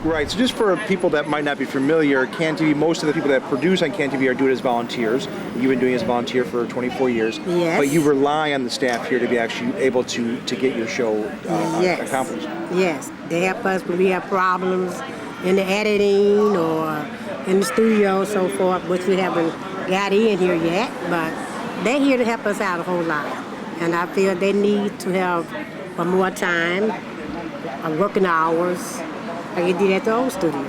Right, so just for people that might not be familiar, CAN TV, most of the people that produce on CAN TV are doing it as volunteers. You've been doing it as a volunteer for 24 years. Yes. But you rely on the staff here to be actually able to get your show Yes. accomplished. Yes, they help us when we have problems in the editing or in the studio and so forth, which we haven't got in here yet, but they're here to help us out a whole lot. And I feel they need to have more time, working hours, like you did at the old studio.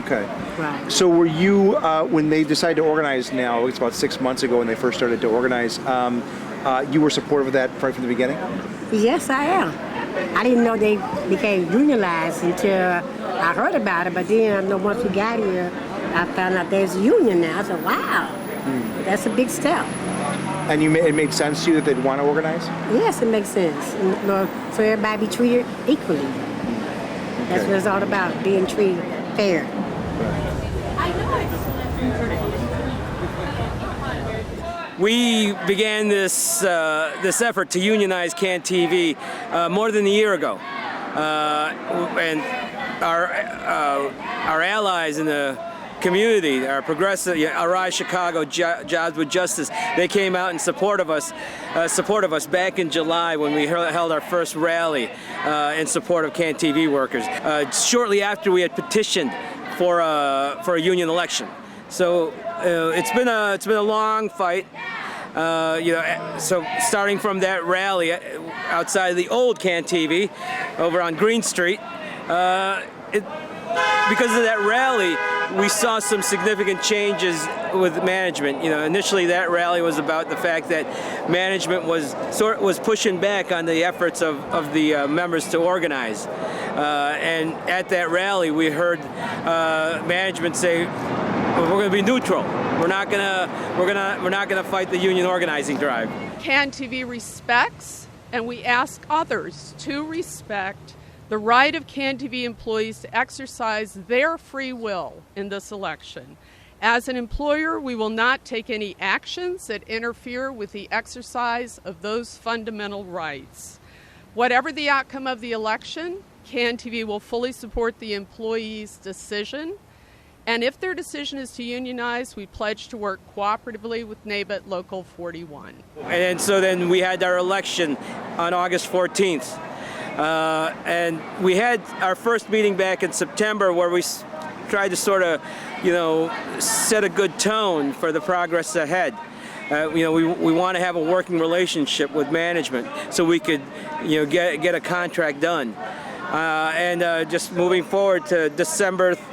Okay. Right. So were you, when they decided to organize now, it's about 6 months ago when they first started to organize, you were supportive of that right from the beginning? Yes, I am. I didn't know they became unionized until I heard about it, but then I know once we got here, I found out there's a union now. I said, wow, that's a big step. And it made sense to you that they'd want to organize? Yes, it makes sense. So everybody be treated equally. That's what it's all about, being treated fair. We began this effort to unionize CAN TV more than a year ago, and our allies in the community, our progressive, Arise Chicago, Jobs with Justice, they came out in support of us back in July when we held our first rally in support of CAN TV workers. Shortly after we had petitioned for a union election. So it's been a long fight. So starting from that rally outside the old CAN TV over on Green Street, because of that rally, we saw some significant changes with management. Initially that rally was about the fact that management was pushing back on the efforts of the members to organize. And at that rally, we heard management say, "We're going to be neutral. We're not going to fight the union organizing drive." CAN TV respects, and we ask others to respect, the right of CAN TV employees to exercise their free will in this election. As an employer, we will not take any actions that interfere with the exercise of those fundamental rights. Whatever the outcome of the election, CAN TV will fully support the employees' decision. And if their decision is to unionize, we pledge to work cooperatively with NABET Local 41. And so then we had our election on August 14th. And we had our first meeting back in September where we tried to sort of, set a good tone for the progress ahead. We want to have a working relationship with management so we could, get a contract done. And just moving forward to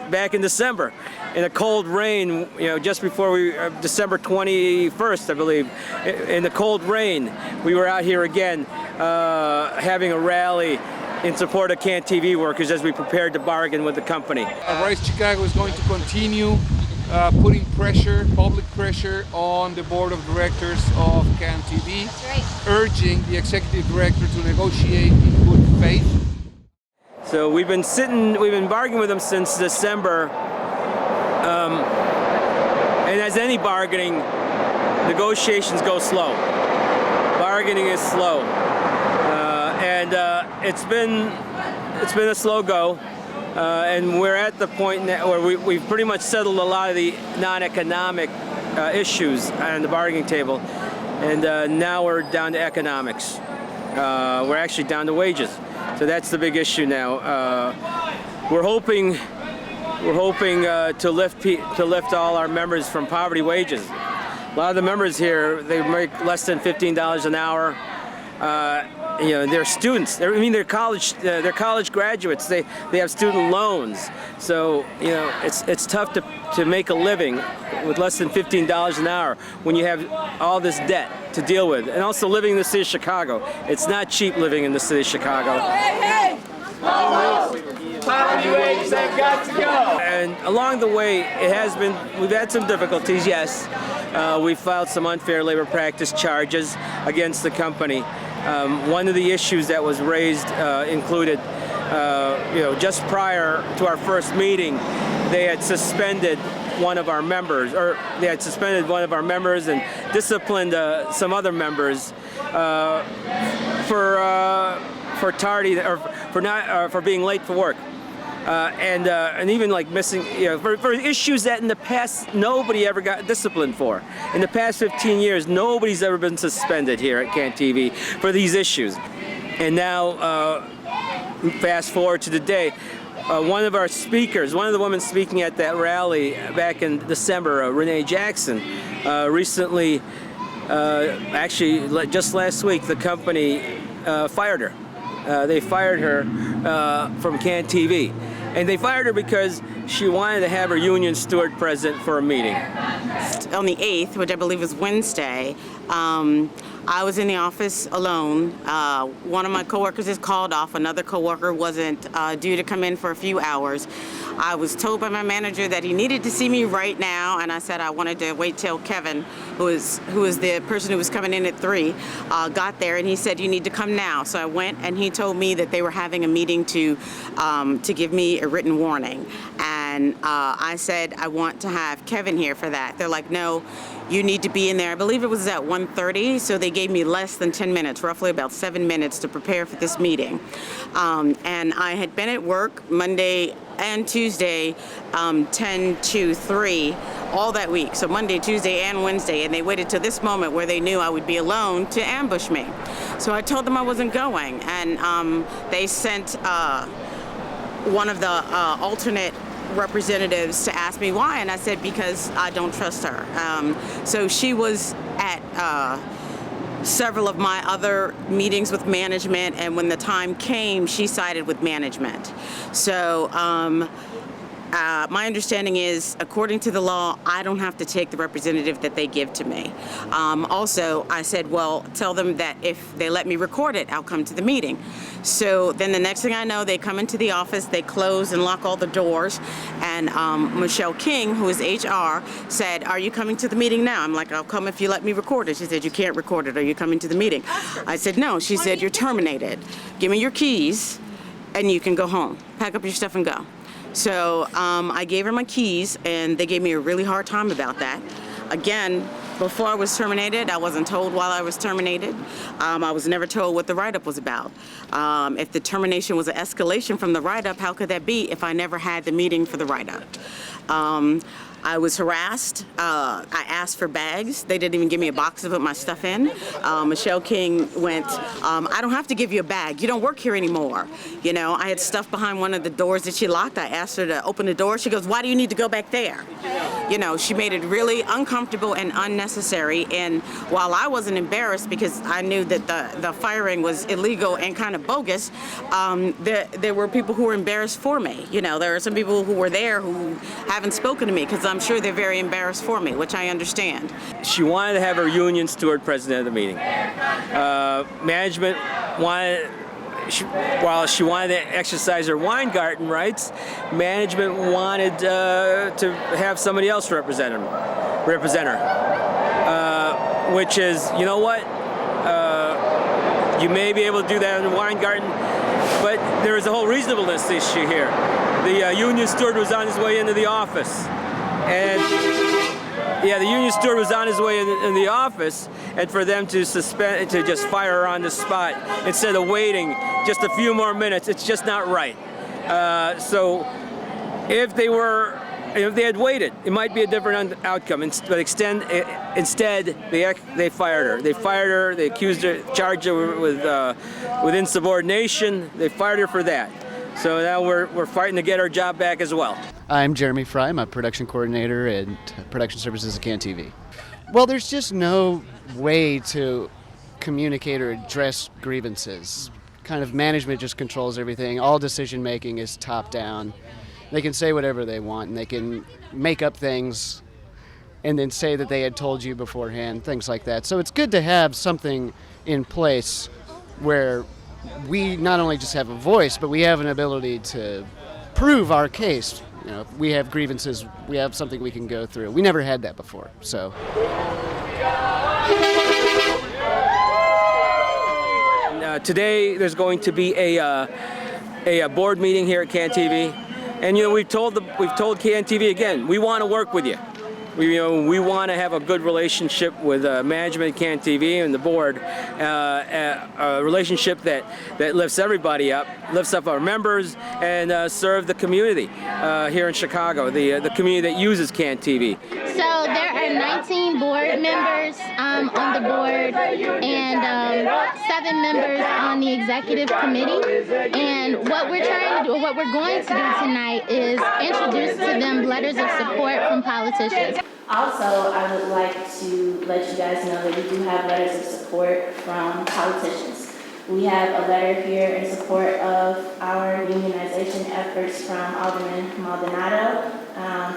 back in December, in a cold rain, just before December 21st, I believe, in the cold rain, we were out here again having a rally in support of CAN TV workers as we prepared to bargain with the company. Arise Chicago is going to continue putting public pressure on the board of directors of CAN TV, urging the executive director to negotiate in good faith. So we've been bargaining with them since December, and as any bargaining, negotiations go slow. Bargaining is slow, and it's been a slow go, and we're at the point now where we've pretty much settled a lot of the non-economic issues on the bargaining table, and now we're down to economics. We're actually down to wages. So that's the big issue now. We're hoping to lift all our members from poverty wages. A lot of the members here, they make less than $15 an hour. They're students. They're college graduates. They have student loans. So it's tough to make a living with less than $15 an hour when you have all this debt to deal with, and also living in the city of Chicago. It's not cheap living in the city of Chicago. Hey! Poverty wages have got to go. And along the way, we've had some difficulties. Yes, we filed some unfair labor practice charges against the company. One of the issues that was raised included, just prior to our first meeting, they had suspended one of our members, and disciplined some other members for being late for work. and even like missing, for issues that in the past nobody ever got disciplined for. In the past 15 years, nobody's ever been suspended here at CanTV for these issues. And now, fast forward to today, one of our speakers, one of the women speaking at that rally back in December, Renee Jackson, recently, actually just last week, the company fired her. They fired her from CanTV. And they fired her because she wanted to have her union steward present for a meeting. On the 8th, which I believe was Wednesday, I was in the office alone. One of my coworkers is called off. Another coworker wasn't due to come in for a few hours. I was told by my manager that he needed to see me right now, and I said I wanted to wait till Kevin, who is the person who was coming in at 3, got there, and he said you need to come now. So I went, and he told me that they were having a meeting to give me a written warning. And I said I want to have Kevin here for that. They're like, no, you need to be in there. I believe it was at 1:30, so they gave me less than 10 minutes, roughly about 7 minutes to prepare for this meeting. And I had been at work Monday and Tuesday, 10 to 3, all that week. So Monday, Tuesday, and Wednesday, and they waited till this moment where they knew I would be alone to ambush me. So I told them I wasn't going, and they sent one of the alternate representatives to ask me why, and I said because I don't trust her. So she was at several of my other meetings with management, and when the time came, she sided with management. So my understanding is, according to the law, I don't have to take the representative that they give to me. Also, I said, well, tell them that if they let me record it, I'll come to the meeting. So then the next thing I know, they come into the office, they close and lock all the doors, and Michelle King, who is HR, said, are you coming to the meeting now? I'm like, I'll come if you let me record it. She said, you can't record it. Are you coming to the meeting? I said, no. She said, you're terminated. Give me your keys, and you can go home. Pack up your stuff and go. So I gave her my keys, and they gave me a really hard time about that. Again, before I was terminated, I wasn't told while I was terminated. I was never told what the write-up was about. If the termination was an escalation from the write-up, how could that be if I never had the meeting for the write-up? I was harassed. I asked for bags. They didn't even give me a box to put my stuff in. Michelle King went, I don't have to give you a bag. You don't work here anymore. You know, I had stuff behind one of the doors that she locked. I asked her to open the door. She goes, why do you need to go back there? You know, she made it really uncomfortable and unnecessary. And while I wasn't embarrassed because I knew that the firing was illegal and kind of bogus, there were people who were embarrassed for me. You know, there are some people who were there who haven't spoken to me because I'm sure they're very embarrassed for me, which I understand. She wanted to have her union steward president of the meeting. Management wanted, while she wanted to exercise her Weingarten rights, management wanted to have somebody else represent her. Which is, you know what? You may be able to do that in Weingarten, but there is a whole reasonableness issue here. The union steward was on his way into the office. And yeah, the union steward was on his way in the office, and for them to just fire her on the spot instead of waiting just a few more minutes, it's just not right. So if they had waited, it might be a different outcome. But instead, they fired her. They fired her. They accused her, charged her with insubordination. They fired her for that. So now we're fighting to get our job back as well. I'm Jeremy Fry. I'm a production coordinator and production services at CanTV. Well, there's just no way to communicate or address grievances. Kind of management just controls everything. All decision making is top down. They can say whatever they want, and they can make up things and then say that they had told you beforehand, things like that. So it's good to have something in place where we not only just have a voice, but we have an ability to prove our case. You know, if we have grievances, we have something we can go through. We never had that before, so. Today there's going to be a board meeting here at CanTV, and you know we've told CanTV again, we want to work with you. We want to have a good relationship with management, CAN TV, and the board. A relationship that lifts everybody up, lifts up our members, and serve the community here in Chicago, the community that uses CAN TV. So there are 19 board members on the board and 7 members on the executive committee. And what we're trying to do, or what we're going to do tonight, is introduce to them letters of support from politicians. Also, I would like to let you guys know that we do have letters of support from politicians. We have a letter here in support of our unionization efforts from Alderman Maldonado,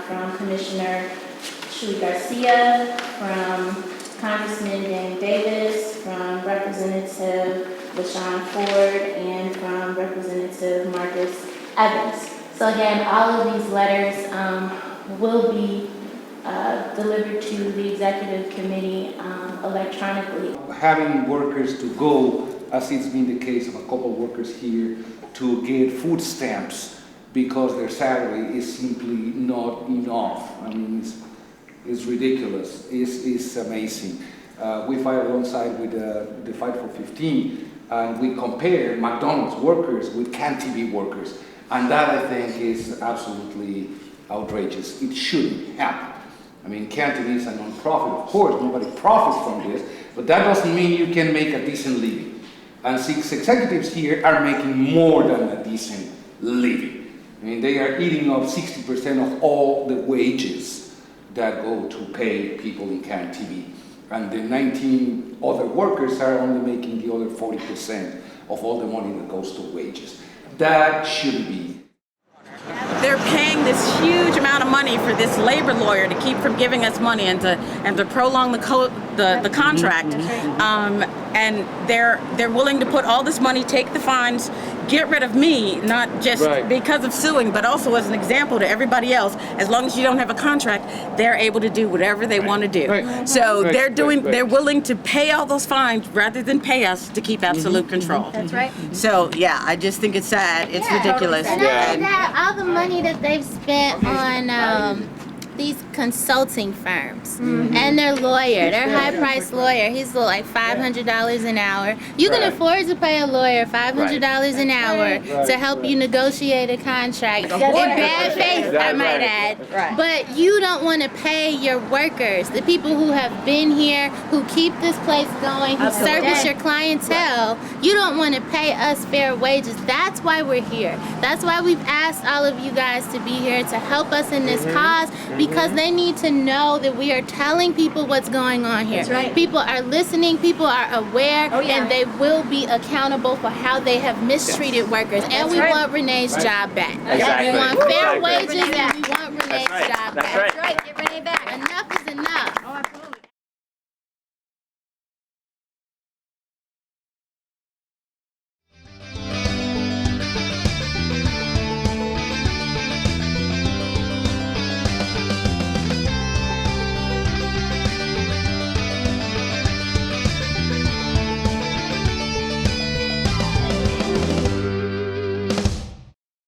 from Commissioner Shui Garcia, from Congressman Danny Davis, from Representative LaShawn Ford, and from Representative Marcus Evans. So again, all of these letters will be delivered to the executive committee electronically. Having workers to go, as it's been the case of a couple of workers here, to get food stamps because their salary is simply not enough. I mean, it's ridiculous. It's amazing. We fight alongside with the Fight for 15, and we compare McDonald's workers with CAN TV workers, and that I think is absolutely outrageous. It shouldn't happen. I mean, CAN TV is a non-profit, of course, nobody profits from this, but that doesn't mean you can make a decent living. And 6 executives here are making more than a decent living. I mean, they are eating up 60% of all the wages that go to pay people in CAN TV. And the 19 other workers are only making the other 40% of all the money that goes to wages. That shouldn't be. They're paying this huge amount of money for this labor lawyer to keep from giving us money and to prolong the contract, and they're willing to put all this money, take the fines, get rid of me, not just because of suing, but also as an example to everybody else. As long as you don't have a contract, they're able to do whatever they want to do. So they're willing to pay all those fines rather than pay us to keep absolute control. That's right. So yeah, I just think it's sad. It's ridiculous. And that all the money that they've spent on these consulting firms and their lawyer, their high-priced lawyer, he's like $500 an hour. You can afford to pay a lawyer $500 an hour to help you negotiate a contract in bad faith, I might add. But you don't want to pay your workers, the people who have been here, who keep this place going, who service your clientele. You don't want to pay us fair wages. That's why we're here. That's why we've asked all of you guys to be here to help us in this cause, because they need to know that we are telling people what's going on here. People are listening, people are aware, and they will be accountable for how they have mistreated workers. And we want Renee's job back. We want fair wages, and we want Renee's job back. Get Renee back. Enough is enough.